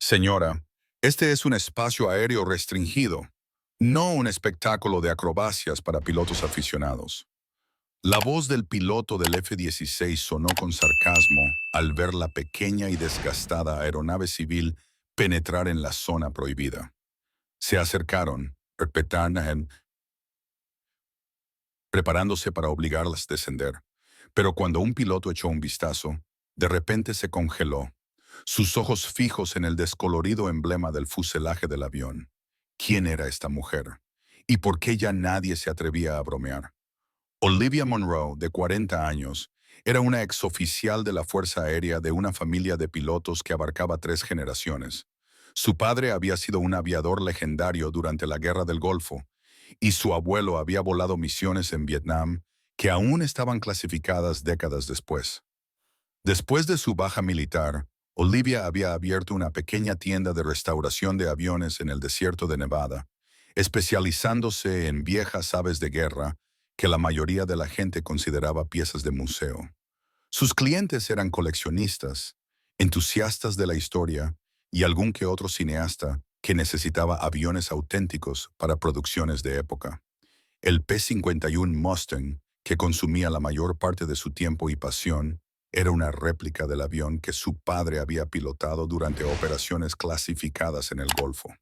Señora, este es un espacio aéreo restringido, no un espectáculo de acrobacias para pilotos aficionados. La voz del piloto del F-16 sonó con sarcasmo al ver la pequeña y desgastada aeronave civil penetrar en la zona prohibida. Se acercaron, preparándose para obligarlas a descender. Pero cuando un piloto echó un vistazo, de repente se congeló, sus ojos fijos en el descolorido emblema del fuselaje del avión. ¿Quién era esta mujer? ¿Y por qué ya nadie se atrevía a bromear? Olivia Monroe, de 40 años, era una exoficial de la Fuerza Aérea de una familia de pilotos que abarcaba 3 generaciones. Su padre había sido un aviador legendario durante la Guerra del Golfo, y su abuelo había volado misiones en Vietnam que aún estaban clasificadas décadas después. Después de su baja militar, Olivia había abierto una pequeña tienda de restauración de aviones en el desierto de Nevada, especializándose en viejas aves de guerra que la mayoría de la gente consideraba piezas de museo. Sus clientes eran coleccionistas, entusiastas de la historia y algún que otro cineasta que necesitaba aviones auténticos para producciones de época. El P-51 Mustang, que consumía la mayor parte de su tiempo y pasión, era una réplica del avión que su padre había pilotado durante operaciones clasificadas en el Golfo.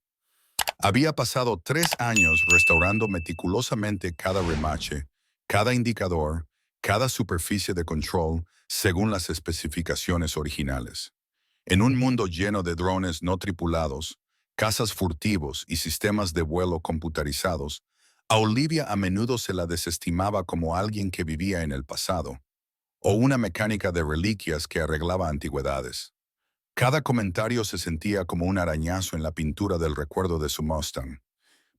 Había pasado 3 años restaurando meticulosamente cada remache, cada indicador, cada superficie de control según las especificaciones originales. En un mundo lleno de drones no tripulados, cazas furtivos y sistemas de vuelo computarizados, a Olivia a menudo se la desestimaba como alguien que vivía en el pasado, o una mecánica de reliquias que arreglaba antigüedades. Cada comentario se sentía como un arañazo en la pintura del recuerdo de su Mustang.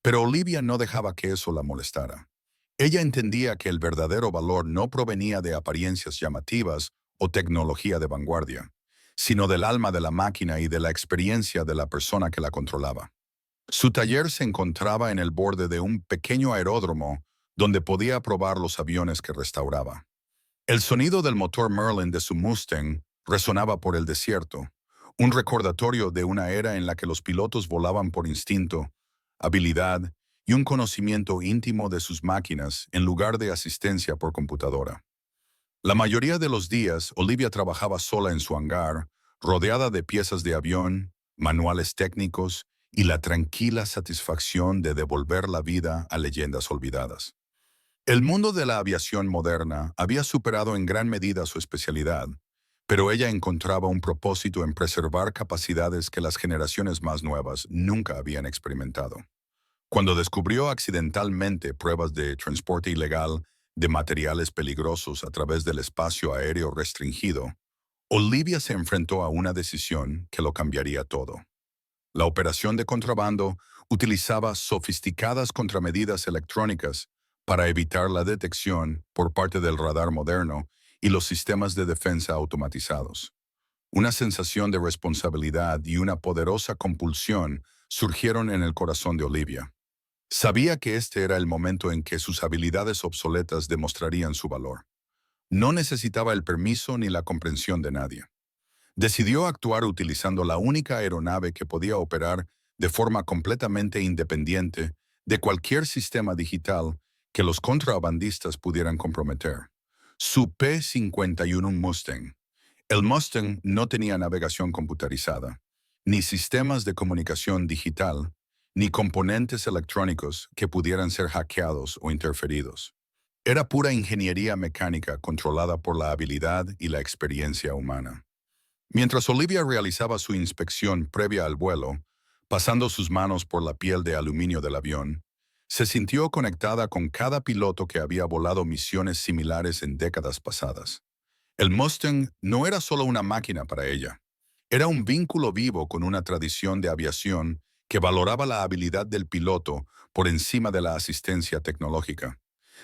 Pero Olivia no dejaba que eso la molestara. Ella entendía que el verdadero valor no provenía de apariencias llamativas o tecnología de vanguardia, sino del alma de la máquina y de la experiencia de la persona que la controlaba. Su taller se encontraba en el borde de un pequeño aeródromo donde podía probar los aviones que restauraba. El sonido del motor Merlin de su Mustang resonaba por el desierto, un recordatorio de una era en la que los pilotos volaban por instinto, habilidad y un conocimiento íntimo de sus máquinas en lugar de asistencia por computadora. La mayoría de los días, Olivia trabajaba sola en su hangar, rodeada de piezas de avión, manuales técnicos y la tranquila satisfacción de devolver la vida a leyendas olvidadas. El mundo de la aviación moderna había superado en gran medida su especialidad, pero ella encontraba un propósito en preservar capacidades que las generaciones más nuevas nunca habían experimentado. Cuando descubrió accidentalmente pruebas de transporte ilegal de materiales peligrosos a través del espacio aéreo restringido, Olivia se enfrentó a una decisión que lo cambiaría todo. La operación de contrabando utilizaba sofisticadas contramedidas electrónicas para evitar la detección por parte del radar moderno y los sistemas de defensa automatizados. Una sensación de responsabilidad y una poderosa compulsión surgieron en el corazón de Olivia. Sabía que este era el momento en que sus habilidades obsoletas demostrarían su valor. No necesitaba el permiso ni la comprensión de nadie. Decidió actuar utilizando la única aeronave que podía operar de forma completamente independiente de cualquier sistema digital que los contrabandistas pudieran comprometer. Su P-51 Mustang. El Mustang no tenía navegación computarizada, ni sistemas de comunicación digital, ni componentes electrónicos que pudieran ser hackeados o interferidos. Era pura ingeniería mecánica controlada por la habilidad y la experiencia humana. Mientras Olivia realizaba su inspección previa al vuelo, pasando sus manos por la piel de aluminio del avión, se sintió conectada con cada piloto que había volado misiones similares en décadas pasadas. El Mustang no era solo una máquina para ella, era un vínculo vivo con una tradición de aviación que valoraba la habilidad del piloto por encima de la asistencia tecnológica.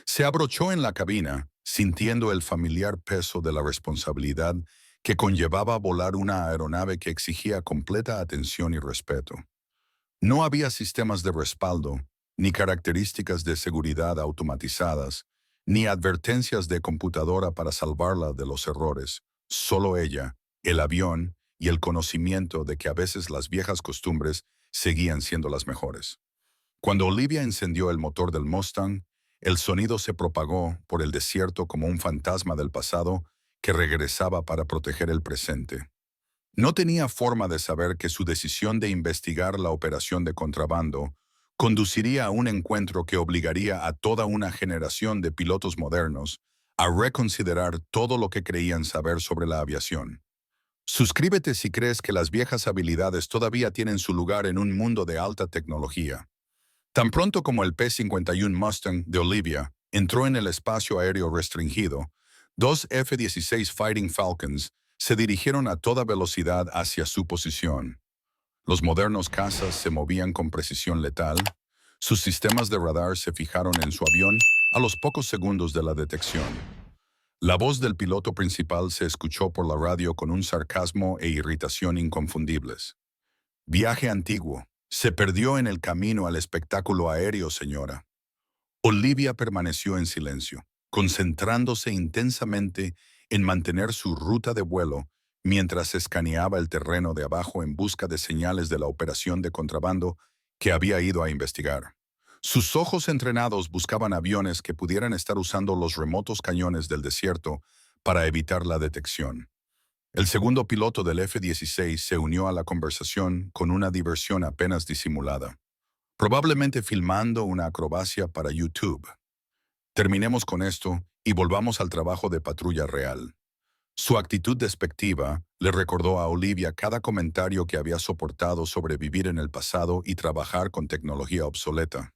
Se abrochó en la cabina, sintiendo el familiar peso de la responsabilidad que conllevaba volar una aeronave que exigía completa atención y respeto. No había sistemas de respaldo, ni características de seguridad automatizadas, ni advertencias de computadora para salvarla de los errores. Solo ella, el avión y el conocimiento de que a veces las viejas costumbres seguían siendo las mejores. Cuando Olivia encendió el motor del Mustang, el sonido se propagó por el desierto como un fantasma del pasado que regresaba para proteger el presente. No tenía forma de saber que su decisión de investigar la operación de contrabando conduciría a un encuentro que obligaría a toda una generación de pilotos modernos a reconsiderar todo lo que creían saber sobre la aviación. Suscríbete si crees que las viejas habilidades todavía tienen su lugar en un mundo de alta tecnología. Tan pronto como el P-51 Mustang de Olivia entró en el espacio aéreo restringido, dos F-16 Fighting Falcons se dirigieron a toda velocidad hacia su posición. Los modernos cazas se movían con precisión letal. Sus sistemas de radar se fijaron en su avión a los pocos segundos de la detección. La voz del piloto principal se escuchó por la radio con un sarcasmo e irritación inconfundibles. Viaje antiguo. Se perdió en el camino al espectáculo aéreo, señora. Olivia permaneció en silencio, concentrándose intensamente en mantener su ruta de vuelo mientras escaneaba el terreno de abajo en busca de señales de la operación de contrabando que había ido a investigar. Sus ojos entrenados buscaban aviones que pudieran estar usando los remotos cañones del desierto para evitar la detección. El segundo piloto del F-16 se unió a la conversación con una diversión apenas disimulada, probablemente filmando una acrobacia para YouTube. Terminemos con esto y volvamos al trabajo de patrulla real. Su actitud despectiva le recordó a Olivia cada comentario que había soportado sobre vivir en el pasado y trabajar con tecnología obsoleta.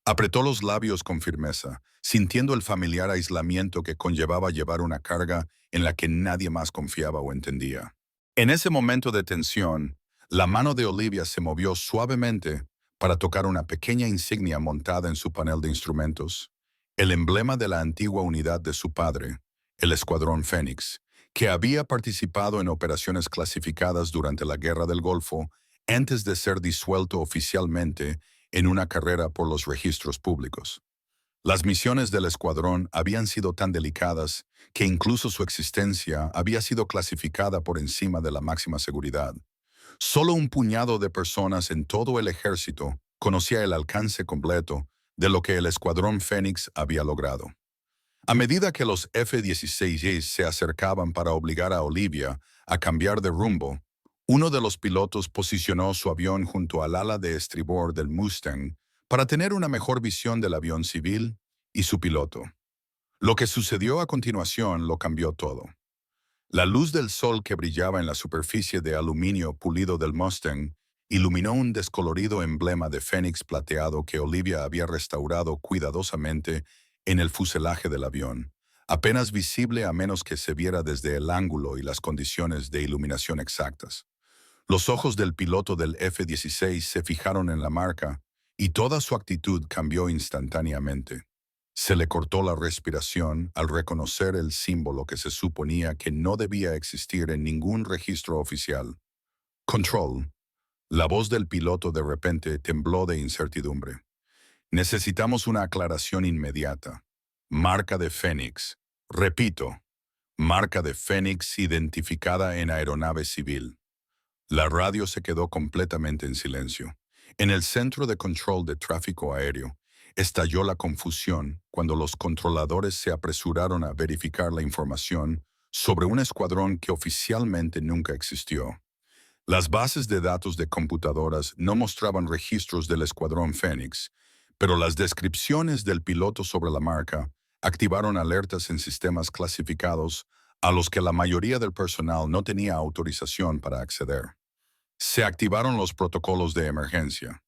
Apretó los labios con firmeza, sintiendo el familiar aislamiento que conllevaba llevar una carga en la que nadie más confiaba o entendía. En ese momento de tensión, la mano de Olivia se movió suavemente para tocar una pequeña insignia montada en su panel de instrumentos, el emblema de la antigua unidad de su padre, el Escuadrón Fénix, que había participado en operaciones clasificadas durante la Guerra del Golfo antes de ser disuelto oficialmente en una carrera por los registros públicos. Las misiones del escuadrón habían sido tan delicadas que incluso su existencia había sido clasificada por encima de la máxima seguridad. Solo un puñado de personas en todo el ejército conocía el alcance completo de lo que el Escuadrón Fénix había logrado. A medida que los F-16 se acercaban para obligar a Olivia a cambiar de rumbo, uno de los pilotos posicionó su avión junto al ala de estribor del Mustang para tener una mejor visión del avión civil y su piloto. Lo que sucedió a continuación lo cambió todo. La luz del sol que brillaba en la superficie de aluminio pulido del Mustang iluminó un descolorido emblema de fénix plateado que Olivia había restaurado cuidadosamente en el fuselaje del avión, apenas visible a menos que se viera desde el ángulo y las condiciones de iluminación exactas. Los ojos del piloto del F-16 se fijaron en la marca y toda su actitud cambió instantáneamente. Se le cortó la respiración al reconocer el símbolo que se suponía que no debía existir en ningún registro oficial. Control. La voz del piloto de repente tembló de incertidumbre. Necesitamos una aclaración inmediata. Marca de Fénix. Repito, marca de Fénix identificada en aeronave civil. La radio se quedó completamente en silencio. En el centro de control de tráfico aéreo, estalló la confusión cuando los controladores se apresuraron a verificar la información sobre un escuadrón que oficialmente nunca existió. Las bases de datos de computadoras no mostraban registros del Escuadrón Fénix, pero las descripciones del piloto sobre la marca activaron alertas en sistemas clasificados a los que la mayoría del personal no tenía autorización para acceder. Se activaron los protocolos de emergencia.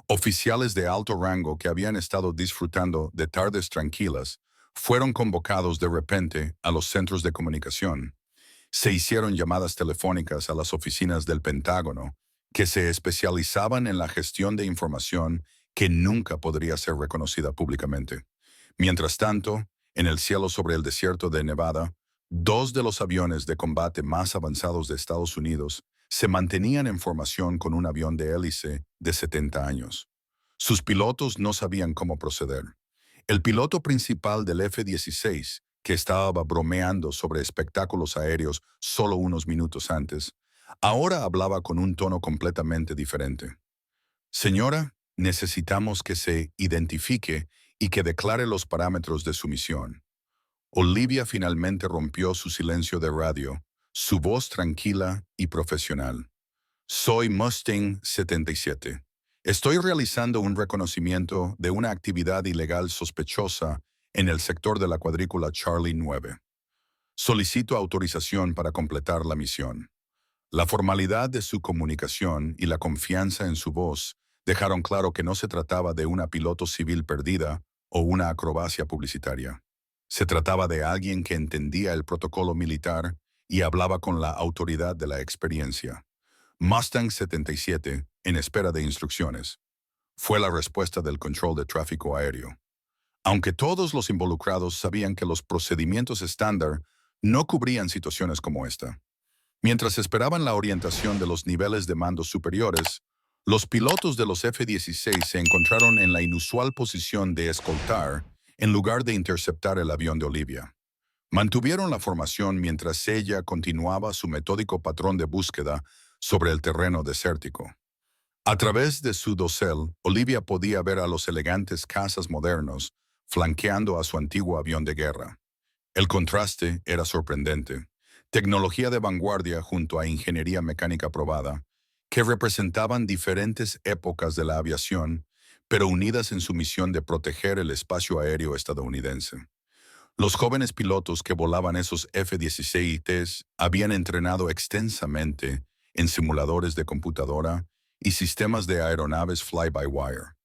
Oficiales de alto rango que habían estado disfrutando de tardes tranquilas fueron convocados de repente a los centros de comunicación. Se hicieron llamadas telefónicas a las oficinas del Pentágono, que se especializaban en la gestión de información que nunca podría ser reconocida públicamente. Mientras tanto, en el cielo sobre el desierto de Nevada, dos de los aviones de combate más avanzados de Estados Unidos se mantenían en formación con un avión de hélice de 70 años. Sus pilotos no sabían cómo proceder. El piloto principal del F-16, que estaba bromeando sobre espectáculos aéreos solo unos minutos antes, Ahora hablaba con un tono completamente diferente. Señora, necesitamos que se identifique y que declare los parámetros de su misión. Olivia finalmente rompió su silencio de radio, su voz tranquila y profesional. Soy Mustang 77. Estoy realizando un reconocimiento de una actividad ilegal sospechosa en el sector de la cuadrícula Charlie 9. Solicito autorización para completar la misión. La formalidad de su comunicación y la confianza en su voz dejaron claro que no se trataba de una piloto civil perdida o una acrobacia publicitaria. Se trataba de alguien que entendía el protocolo militar y hablaba con la autoridad de la experiencia. Mustang 77, en espera de instrucciones, fue la respuesta del control de tráfico aéreo. Aunque todos los involucrados sabían que los procedimientos estándar no cubrían situaciones como esta. Mientras esperaban la orientación de los niveles de mando superiores, los pilotos de los F-16 se encontraron en la inusual posición de escoltar en lugar de interceptar el avión de Olivia. Mantuvieron la formación mientras ella continuaba su metódico patrón de búsqueda sobre el terreno desértico. A través de su dosel, Olivia podía ver a los elegantes cazas modernos flanqueando a su antiguo avión de guerra. El contraste era sorprendente. Tecnología de vanguardia junto a ingeniería mecánica probada, que representaban diferentes épocas de la aviación, pero unidas en su misión de proteger el espacio aéreo estadounidense. Los jóvenes pilotos que volaban esos F-16s habían entrenado extensamente en simuladores de computadora y sistemas de aeronaves fly-by-wire.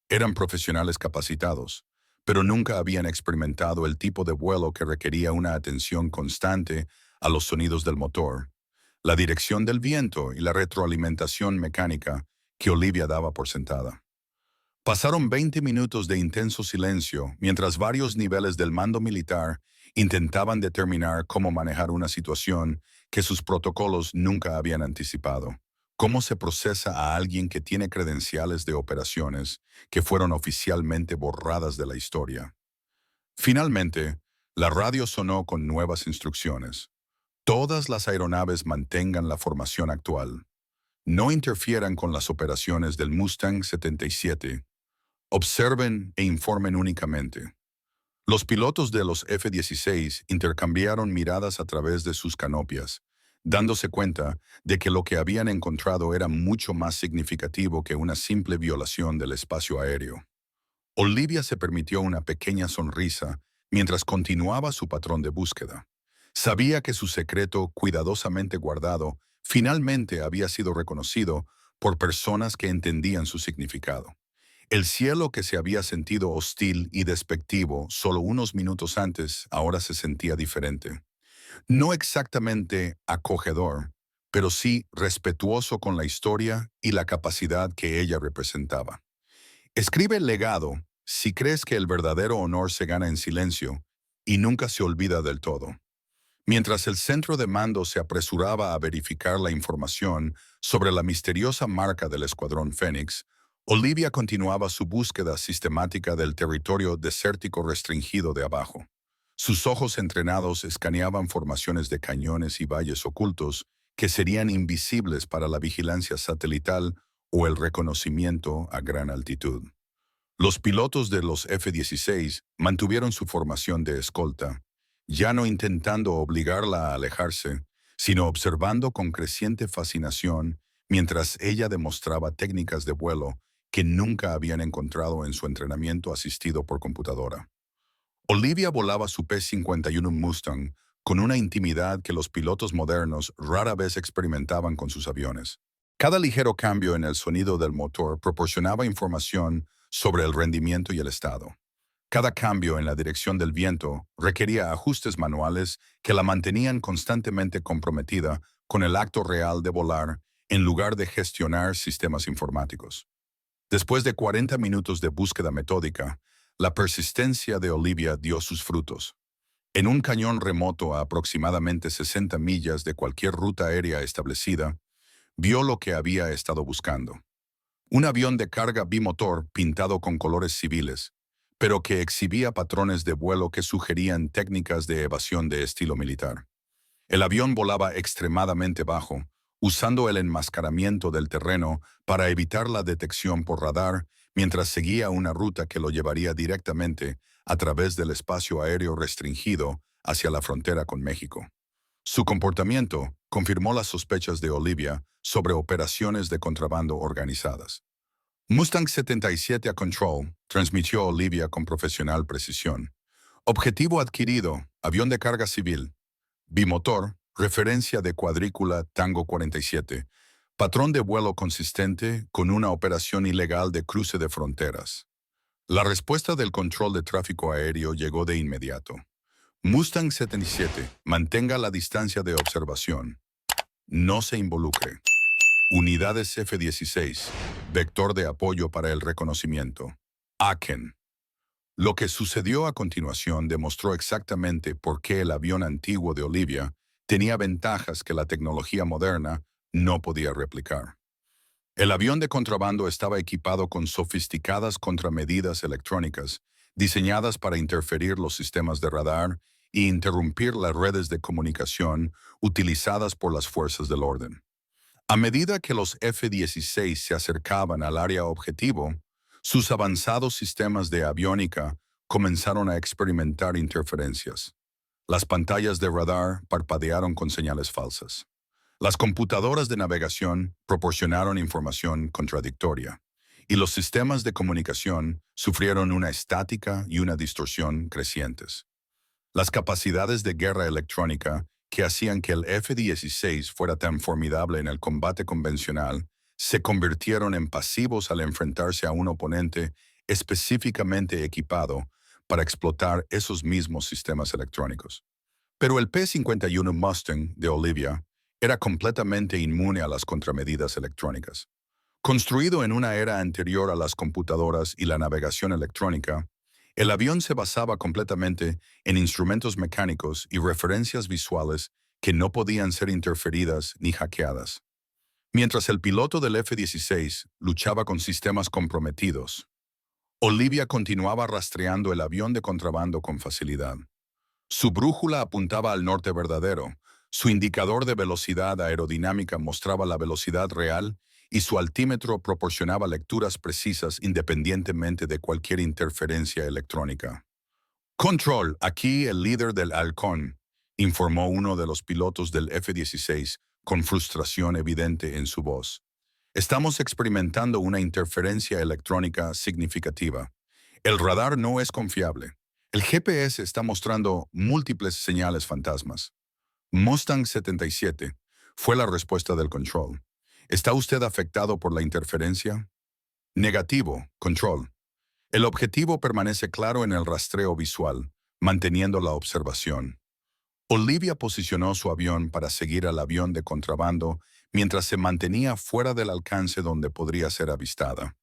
Eran profesionales capacitados, pero nunca habían experimentado el tipo de vuelo que requería una atención constante a los sonidos del motor, la dirección del viento y la retroalimentación mecánica que Olivia daba por sentada. Pasaron 20 minutos de intenso silencio mientras varios niveles del mando militar intentaban determinar cómo manejar una situación que sus protocolos nunca habían anticipado. ¿Cómo se procesa a alguien que tiene credenciales de operaciones que fueron oficialmente borradas de la historia? Finalmente, la radio sonó con nuevas instrucciones. Todas las aeronaves mantengan la formación actual. No interfieran con las operaciones del Mustang 77. Observen e informen únicamente. Los pilotos de los F-16 intercambiaron miradas a través de sus canopias, dándose cuenta de que lo que habían encontrado era mucho más significativo que una simple violación del espacio aéreo. Olivia se permitió una pequeña sonrisa mientras continuaba su patrón de búsqueda. Sabía que su secreto, cuidadosamente guardado, finalmente había sido reconocido por personas que entendían su significado. El cielo que se había sentido hostil y despectivo solo unos minutos antes ahora se sentía diferente. No exactamente acogedor, pero sí respetuoso con la historia y la capacidad que ella representaba. Escribe el legado si crees que el verdadero honor se gana en silencio y nunca se olvida del todo. Mientras el centro de mando se apresuraba a verificar la información sobre la misteriosa marca del Escuadrón Fénix, Olivia continuaba su búsqueda sistemática del territorio desértico restringido de abajo. Sus ojos entrenados escaneaban formaciones de cañones y valles ocultos que serían invisibles para la vigilancia satelital o el reconocimiento a gran altitud. Los pilotos de los F-16 mantuvieron su formación de escolta, ya no intentando obligarla a alejarse, sino observando con creciente fascinación mientras ella demostraba técnicas de vuelo que nunca habían encontrado en su entrenamiento asistido por computadora. Olivia volaba su P-51 Mustang con una intimidad que los pilotos modernos rara vez experimentaban con sus aviones. Cada ligero cambio en el sonido del motor proporcionaba información sobre el rendimiento y el estado. Cada cambio en la dirección del viento requería ajustes manuales que la mantenían constantemente comprometida con el acto real de volar en lugar de gestionar sistemas informáticos. Después de 40 minutos de búsqueda metódica, la persistencia de Olivia dio sus frutos. En un cañón remoto a aproximadamente 60 millas de cualquier ruta aérea establecida, vio lo que había estado buscando. Un avión de carga bimotor pintado con colores civiles, pero que exhibía patrones de vuelo que sugerían técnicas de evasión de estilo militar. El avión volaba extremadamente bajo, usando el enmascaramiento del terreno para evitar la detección por radar mientras seguía una ruta que lo llevaría directamente a través del espacio aéreo restringido hacia la frontera con México. Su comportamiento confirmó las sospechas de Olivia sobre operaciones de contrabando organizadas. Mustang 77 a Control transmitió a Olivia con profesional precisión. Objetivo adquirido, avión de carga civil. Bimotor, referencia de cuadrícula Tango 47. Patrón de vuelo consistente con una operación ilegal de cruce de fronteras. La respuesta del control de tráfico aéreo llegó de inmediato. Mustang 77, mantenga la distancia de observación. No se involucre. Unidades F-16, vector de apoyo para el reconocimiento. Aken. Lo que sucedió a continuación demostró exactamente por qué el avión antiguo de Olivia tenía ventajas que la tecnología moderna no podía replicar. El avión de contrabando estaba equipado con sofisticadas contramedidas electrónicas diseñadas para interferir los sistemas de radar e interrumpir las redes de comunicación utilizadas por las fuerzas del orden. A medida que los F-16 se acercaban al área objetivo, sus avanzados sistemas de aviónica comenzaron a experimentar interferencias. Las pantallas de radar parpadearon con señales falsas. Las computadoras de navegación proporcionaron información contradictoria, y los sistemas de comunicación sufrieron una estática y una distorsión crecientes. Las capacidades de guerra electrónica que hacían que el F-16 fuera tan formidable en el combate convencional se convirtieron en pasivos al enfrentarse a un oponente específicamente equipado para explotar esos mismos sistemas electrónicos. Pero el P-51 Mustang de Olivia era completamente inmune a las contramedidas electrónicas. Construido en una era anterior a las computadoras y la navegación electrónica, el avión se basaba completamente en instrumentos mecánicos y referencias visuales que no podían ser interferidas ni hackeadas. Mientras el piloto del F-16 luchaba con sistemas comprometidos, Olivia continuaba rastreando el avión de contrabando con facilidad. Su brújula apuntaba al norte verdadero, su indicador de velocidad aerodinámica mostraba la velocidad real y su altímetro proporcionaba lecturas precisas independientemente de cualquier interferencia electrónica. Control, aquí el líder del Halcón, informó uno de los pilotos del F-16 con frustración evidente en su voz. Estamos experimentando una interferencia electrónica significativa. El radar no es confiable. El GPS está mostrando múltiples señales fantasmas. Mustang 77 fue la respuesta del control. ¿Está usted afectado por la interferencia? Negativo, control. El objetivo permanece claro en el rastreo visual, manteniendo la observación. Olivia posicionó su avión para seguir al avión de contrabando mientras se mantenía fuera del alcance donde podría ser avistada.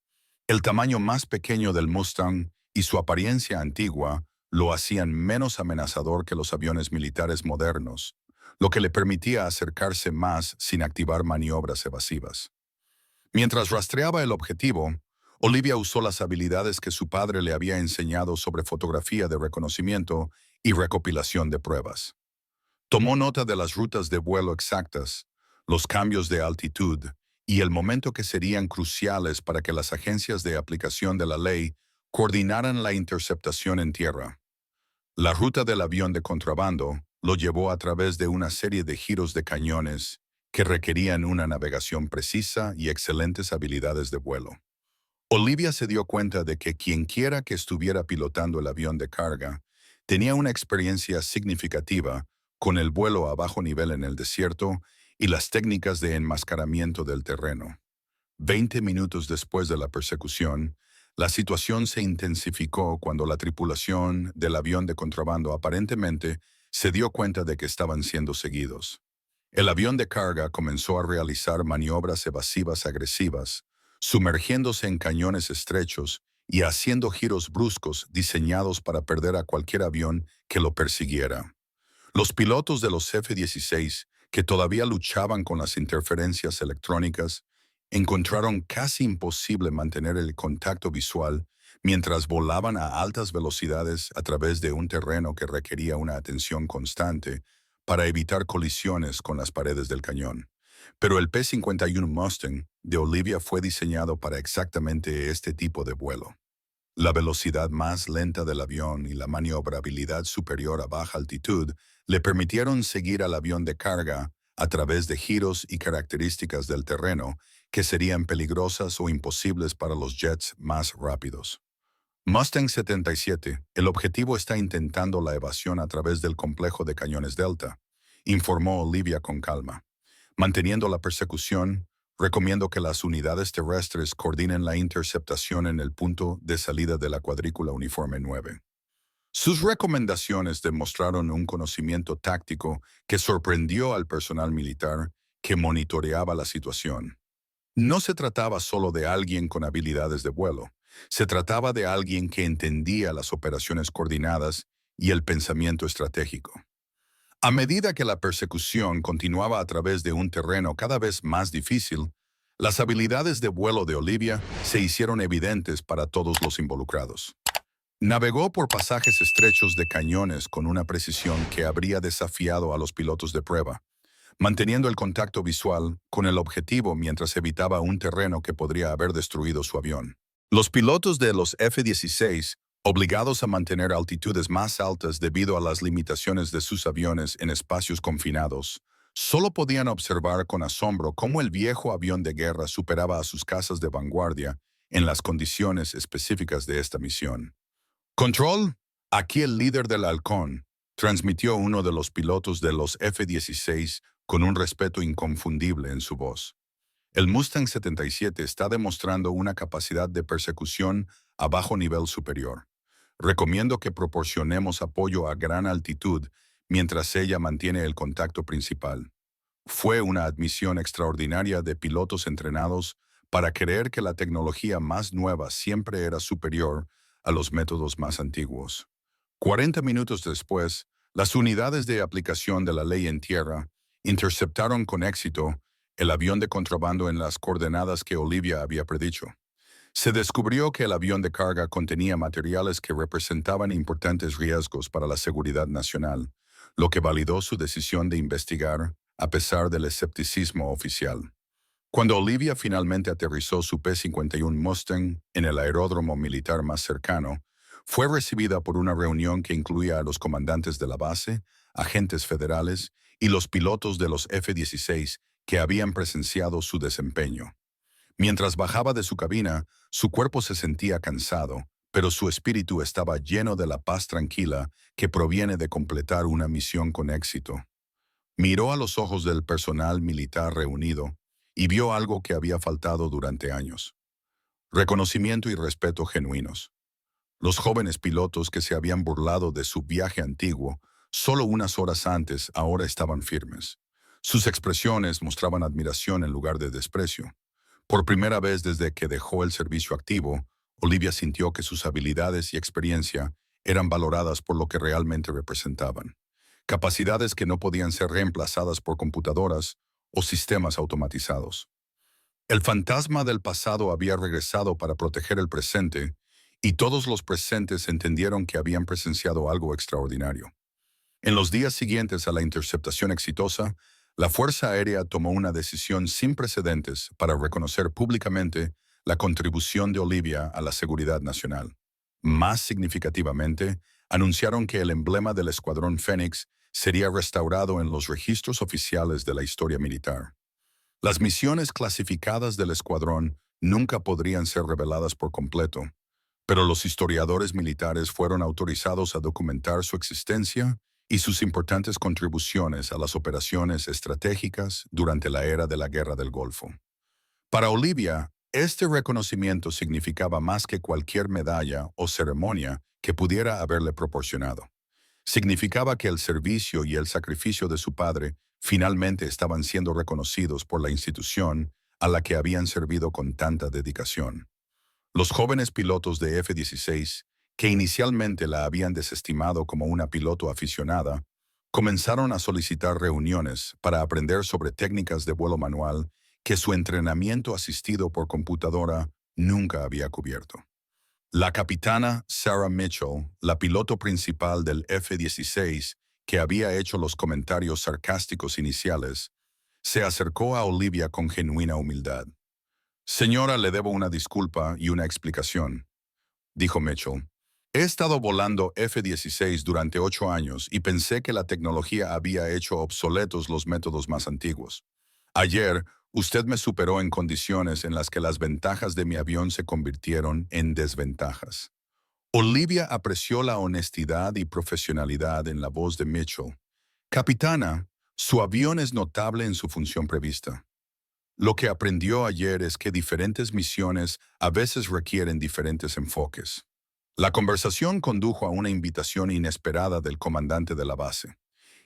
El tamaño más pequeño del Mustang y su apariencia antigua lo hacían menos amenazador que los aviones militares modernos, lo que le permitía acercarse más sin activar maniobras evasivas. Mientras rastreaba el objetivo, Olivia usó las habilidades que su padre le había enseñado sobre fotografía de reconocimiento y recopilación de pruebas. Tomó nota de las rutas de vuelo exactas, los cambios de altitud y el momento que serían cruciales para que las agencias de aplicación de la ley coordinaran la interceptación en tierra. La ruta del avión de contrabando lo llevó a través de una serie de giros de cañones que requerían una navegación precisa y excelentes habilidades de vuelo. Olivia se dio cuenta de que quienquiera que estuviera pilotando el avión de carga tenía una experiencia significativa con el vuelo a bajo nivel en el desierto y las técnicas de enmascaramiento del terreno. 20 minutos después de la persecución, la situación se intensificó cuando la tripulación del avión de contrabando aparentemente se dio cuenta de que estaban siendo seguidos. El avión de carga comenzó a realizar maniobras evasivas agresivas, sumergiéndose en cañones estrechos y haciendo giros bruscos diseñados para perder a cualquier avión que lo persiguiera. Los pilotos de los F-16, que todavía luchaban con las interferencias electrónicas, encontraron casi imposible mantener el contacto visual mientras volaban a altas velocidades a través de un terreno que requería una atención constante para evitar colisiones con las paredes del cañón. Pero el P-51 Mustang de Olivia fue diseñado para exactamente este tipo de vuelo. La velocidad más lenta del avión y la maniobrabilidad superior a baja altitud le permitieron seguir al avión de carga a través de giros y características del terreno que serían peligrosas o imposibles para los jets más rápidos. Mustang 77, el objetivo está intentando la evasión a través del complejo de cañones Delta, informó Olivia con calma. Manteniendo la persecución, recomiendo que las unidades terrestres coordinen la interceptación en el punto de salida de la cuadrícula uniforme 9. Sus recomendaciones demostraron un conocimiento táctico que sorprendió al personal militar que monitoreaba la situación. No se trataba solo de alguien con habilidades de vuelo, se trataba de alguien que entendía las operaciones coordinadas y el pensamiento estratégico. A medida que la persecución continuaba a través de un terreno cada vez más difícil, las habilidades de vuelo de Olivia se hicieron evidentes para todos los involucrados. Navegó por pasajes estrechos de cañones con una precisión que habría desafiado a los pilotos de prueba, manteniendo el contacto visual con el objetivo mientras evitaba un terreno que podría haber destruido su avión. Los pilotos de los F-16, obligados a mantener altitudes más altas debido a las limitaciones de sus aviones en espacios confinados, solo podían observar con asombro cómo el viejo avión de guerra superaba a sus cazas de vanguardia en las condiciones específicas de esta misión. Control, aquí el líder del halcón, transmitió uno de los pilotos de los F-16 con un respeto inconfundible en su voz. El Mustang 77 está demostrando una capacidad de persecución a bajo nivel superior. Recomiendo que proporcionemos apoyo a gran altitud mientras ella mantiene el contacto principal. Fue una admisión extraordinaria de pilotos entrenados para creer que la tecnología más nueva siempre era superior a los métodos más antiguos. 40 minutos después, las unidades de aplicación de la ley en tierra interceptaron con éxito el avión de contrabando en las coordenadas que Olivia había predicho. Se descubrió que el avión de carga contenía materiales que representaban importantes riesgos para la seguridad nacional, lo que validó su decisión de investigar a pesar del escepticismo oficial. Cuando Olivia finalmente aterrizó su P-51 Mustang en el aeródromo militar más cercano, fue recibida por una reunión que incluía a los comandantes de la base, agentes federales y los pilotos de los F-16 que habían presenciado su desempeño. Mientras bajaba de su cabina, su cuerpo se sentía cansado, pero su espíritu estaba lleno de la paz tranquila que proviene de completar una misión con éxito. Miró a los ojos del personal militar reunido y vio algo que había faltado durante años: reconocimiento y respeto genuinos. Los jóvenes pilotos que se habían burlado de su viaje antiguo solo unas horas antes ahora estaban firmes. Sus expresiones mostraban admiración en lugar de desprecio. Por primera vez desde que dejó el servicio activo, Olivia sintió que sus habilidades y experiencia eran valoradas por lo que realmente representaban: capacidades que no podían ser reemplazadas por computadoras o sistemas automatizados. El fantasma del pasado había regresado para proteger el presente, y todos los presentes entendieron que habían presenciado algo extraordinario. En los días siguientes a la interceptación exitosa, la Fuerza Aérea tomó una decisión sin precedentes para reconocer públicamente la contribución de Olivia a la seguridad nacional. Más significativamente, anunciaron que el emblema del Escuadrón Fénix sería restaurado en los registros oficiales de la historia militar. Las misiones clasificadas del escuadrón nunca podrían ser reveladas por completo, pero los historiadores militares fueron autorizados a documentar su existencia y sus importantes contribuciones a las operaciones estratégicas durante la era de la Guerra del Golfo. Para Olivia, este reconocimiento significaba más que cualquier medalla o ceremonia que pudiera haberle proporcionado. Significaba que el servicio y el sacrificio de su padre finalmente estaban siendo reconocidos por la institución a la que habían servido con tanta dedicación. Los jóvenes pilotos de F-16, que inicialmente la habían desestimado como una piloto aficionada, comenzaron a solicitar reuniones para aprender sobre técnicas de vuelo manual que su entrenamiento asistido por computadora nunca había cubierto. La capitana Sarah Mitchell, la piloto principal del F-16, que había hecho los comentarios sarcásticos iniciales, Se acercó a Olivia con genuina humildad. Señora, le debo una disculpa y una explicación, dijo Mitchell. He estado volando F-16 durante 8 años y pensé que la tecnología había hecho obsoletos los métodos más antiguos. Ayer, usted me superó en condiciones en las que las ventajas de mi avión se convirtieron en desventajas. Olivia apreció la honestidad y profesionalidad en la voz de Mitchell. Capitana, su avión es notable en su función prevista. Lo que aprendió ayer es que diferentes misiones a veces requieren diferentes enfoques. La conversación condujo a una invitación inesperada del comandante de la base.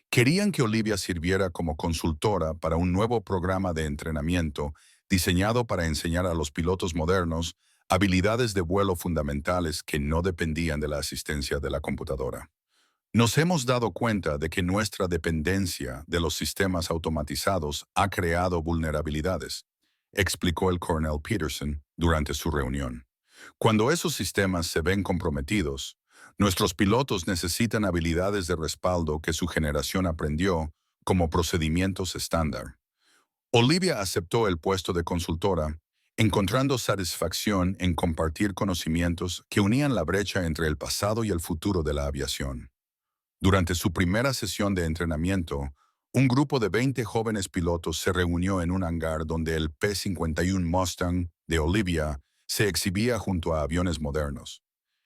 Querían que Olivia sirviera como consultora para un nuevo programa de entrenamiento diseñado para enseñar a los pilotos modernos habilidades de vuelo fundamentales que no dependían de la asistencia de la computadora. Nos hemos dado cuenta de que nuestra dependencia de los sistemas automatizados ha creado vulnerabilidades, explicó el coronel Peterson durante su reunión. Cuando esos sistemas se ven comprometidos, nuestros pilotos necesitan habilidades de respaldo que su generación aprendió como procedimientos estándar. Olivia aceptó el puesto de consultora, encontrando satisfacción en compartir conocimientos que unían la brecha entre el pasado y el futuro de la aviación. Durante su primera sesión de entrenamiento, un grupo de 20 jóvenes pilotos se reunió en un hangar donde el P-51 Mustang de Olivia se exhibía junto a aviones modernos.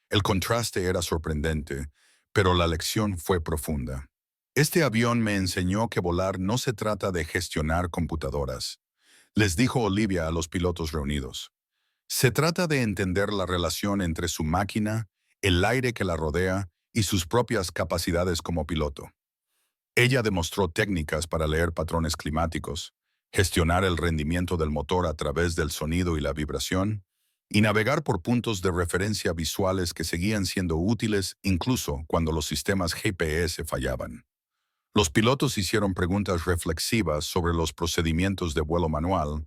El contraste era sorprendente, pero la lección fue profunda. Este avión me enseñó que volar no se trata de gestionar computadoras, les dijo Olivia a los pilotos reunidos. Se trata de entender la relación entre su máquina, el aire que la rodea y sus propias capacidades como piloto. Ella demostró técnicas para leer patrones climáticos, gestionar el rendimiento del motor a través del sonido y la vibración, y navegar por puntos de referencia visuales que seguían siendo útiles incluso cuando los sistemas GPS fallaban. Los pilotos hicieron preguntas reflexivas sobre los procedimientos de vuelo manual,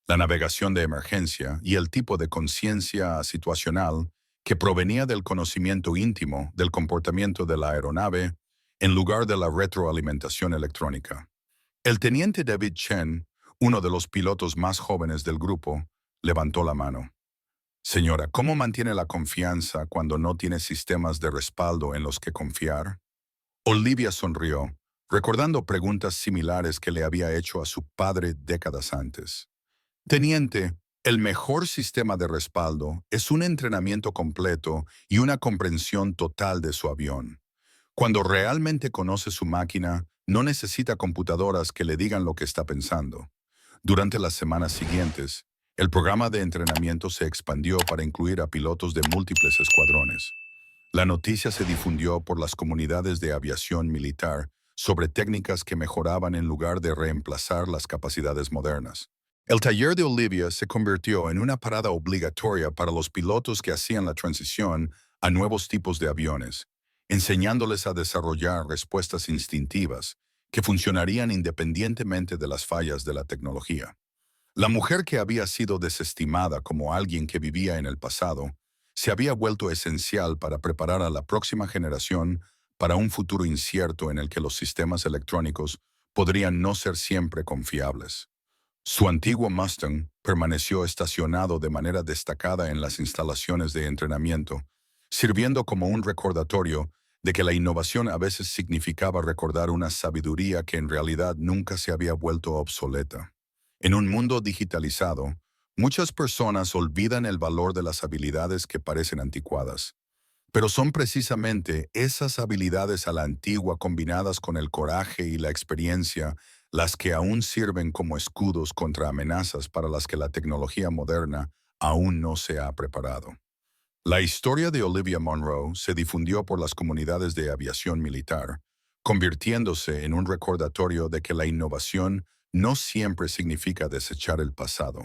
la navegación de emergencia y el tipo de conciencia situacional que provenía del conocimiento íntimo del comportamiento de la aeronave en lugar de la retroalimentación electrónica. El teniente David Chen, uno de los pilotos más jóvenes del grupo, levantó la mano. Señora, ¿cómo mantiene la confianza cuando no tiene sistemas de respaldo en los que confiar? Olivia sonrió, recordando preguntas similares que le había hecho a su padre décadas antes. Teniente, el mejor sistema de respaldo es un entrenamiento completo y una comprensión total de su avión. Cuando realmente conoce su máquina, no necesita computadoras que le digan lo que está pensando. Durante las semanas siguientes, el programa de entrenamiento se expandió para incluir a pilotos de múltiples escuadrones. La noticia se difundió por las comunidades de aviación militar sobre técnicas que mejoraban en lugar de reemplazar las capacidades modernas. El taller de Olivia se convirtió en una parada obligatoria para los pilotos que hacían la transición a nuevos tipos de aviones, enseñándoles a desarrollar respuestas instintivas que funcionarían independientemente de las fallas de la tecnología. La mujer que había sido desestimada como alguien que vivía en el pasado, se había vuelto esencial para preparar a la próxima generación para un futuro incierto en el que los sistemas electrónicos podrían no ser siempre confiables. Su antiguo Mustang permaneció estacionado de manera destacada en las instalaciones de entrenamiento, sirviendo como un recordatorio de que la innovación a veces significaba recordar una sabiduría que en realidad nunca se había vuelto obsoleta. En un mundo digitalizado, muchas personas olvidan el valor de las habilidades que parecen anticuadas, pero son precisamente esas habilidades a la antigua combinadas con el coraje y la experiencia las que aún sirven como escudos contra amenazas para las que la tecnología moderna aún no se ha preparado. La historia de Olivia Monroe se difundió por las comunidades de aviación militar, convirtiéndose en un recordatorio de que la innovación no siempre significa desechar el pasado.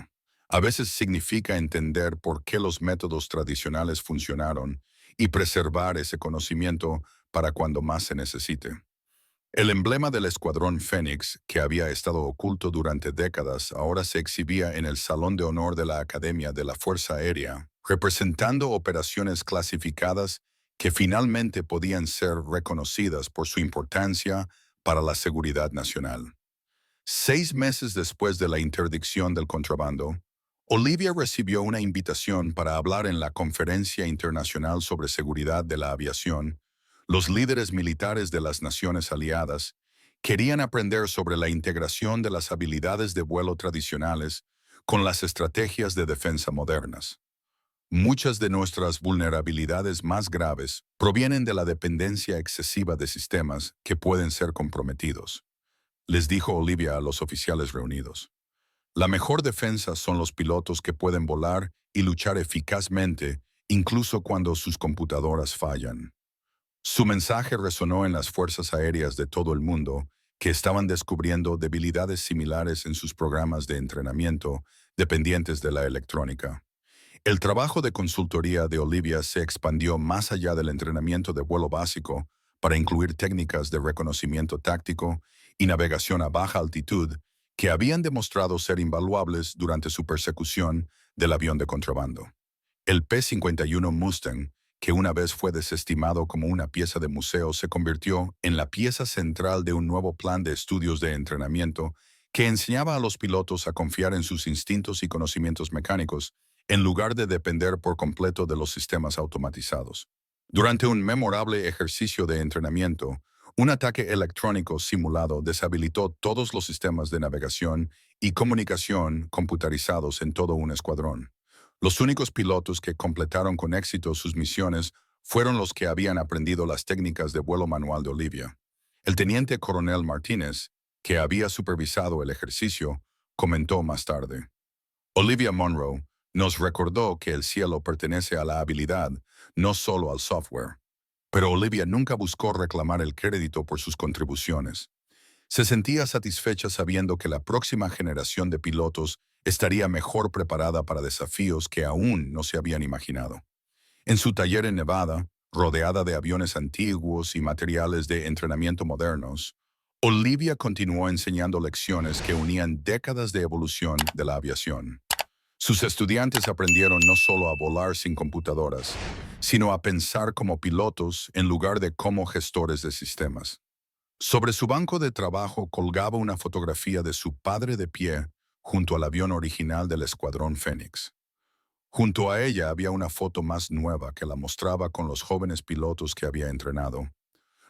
A veces significa entender por qué los métodos tradicionales funcionaron y preservar ese conocimiento para cuando más se necesite. El emblema del Escuadrón Fénix, que había estado oculto durante décadas, ahora se exhibía en el Salón de Honor de la Academia de la Fuerza Aérea, representando operaciones clasificadas que finalmente podían ser reconocidas por su importancia para la seguridad nacional. 6 meses después de la interdicción del contrabando, Olivia recibió una invitación para hablar en la Conferencia Internacional sobre Seguridad de la Aviación. Los líderes militares de las naciones aliadas querían aprender sobre la integración de las habilidades de vuelo tradicionales con las estrategias de defensa modernas. Muchas de nuestras vulnerabilidades más graves provienen de la dependencia excesiva de sistemas que pueden ser comprometidos, les dijo Olivia a los oficiales reunidos. La mejor defensa son los pilotos que pueden volar y luchar eficazmente, incluso cuando sus computadoras fallan. Su mensaje resonó en las fuerzas aéreas de todo el mundo, que estaban descubriendo debilidades similares en sus programas de entrenamiento dependientes de la electrónica. El trabajo de consultoría de Olivia se expandió más allá del entrenamiento de vuelo básico para incluir técnicas de reconocimiento táctico y navegación a baja altitud que habían demostrado ser invaluables durante su persecución del avión de contrabando. El P-51 Mustang, que una vez fue desestimado como una pieza de museo, se convirtió en la pieza central de un nuevo plan de estudios de entrenamiento que enseñaba a los pilotos a confiar en sus instintos y conocimientos mecánicos en lugar de depender por completo de los sistemas automatizados. Durante un memorable ejercicio de entrenamiento, un ataque electrónico simulado deshabilitó todos los sistemas de navegación y comunicación computarizados en todo un escuadrón. Los únicos pilotos que completaron con éxito sus misiones fueron los que habían aprendido las técnicas de vuelo manual de Olivia. El teniente coronel Martínez, que había supervisado el ejercicio, comentó más tarde: Olivia Monroe nos recordó que el cielo pertenece a la habilidad, no solo al software. Pero Olivia nunca buscó reclamar el crédito por sus contribuciones. Se sentía satisfecha sabiendo que la próxima generación de pilotos estaría mejor preparada para desafíos que aún no se habían imaginado. En su taller en Nevada, rodeada de aviones antiguos y materiales de entrenamiento modernos, Olivia continuó enseñando lecciones que unían décadas de evolución de la aviación. Sus estudiantes aprendieron no solo a volar sin computadoras, sino a pensar como pilotos en lugar de como gestores de sistemas. Sobre su banco de trabajo colgaba una fotografía de su padre de pie junto al avión original del Escuadrón Fénix. Junto a ella había una foto más nueva que la mostraba con los jóvenes pilotos que había entrenado,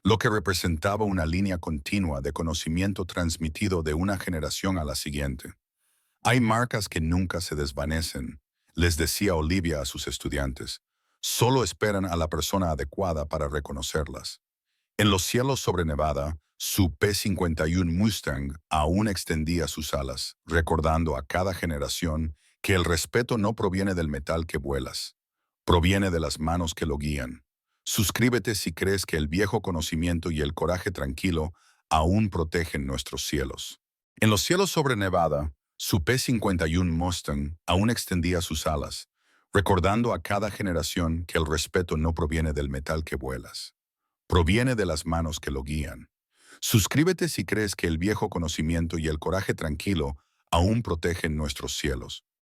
lo que representaba una línea continua de conocimiento transmitido de una generación a la siguiente. Hay marcas que nunca se desvanecen, les decía Olivia a sus estudiantes. Solo esperan a la persona adecuada para reconocerlas. En los cielos sobre Nevada, su P-51 Mustang aún extendía sus alas, recordando a cada generación que el respeto no proviene del metal que vuelas, proviene de las manos que lo guían. Suscríbete si crees que el viejo conocimiento y el coraje tranquilo aún protegen nuestros cielos. En los cielos sobre Nevada, su P-51 Mustang aún extendía sus alas, recordando a cada generación que el respeto no proviene del metal que vuelas, proviene de las manos que lo guían. Suscríbete si crees que el viejo conocimiento y el coraje tranquilo aún protegen nuestros cielos.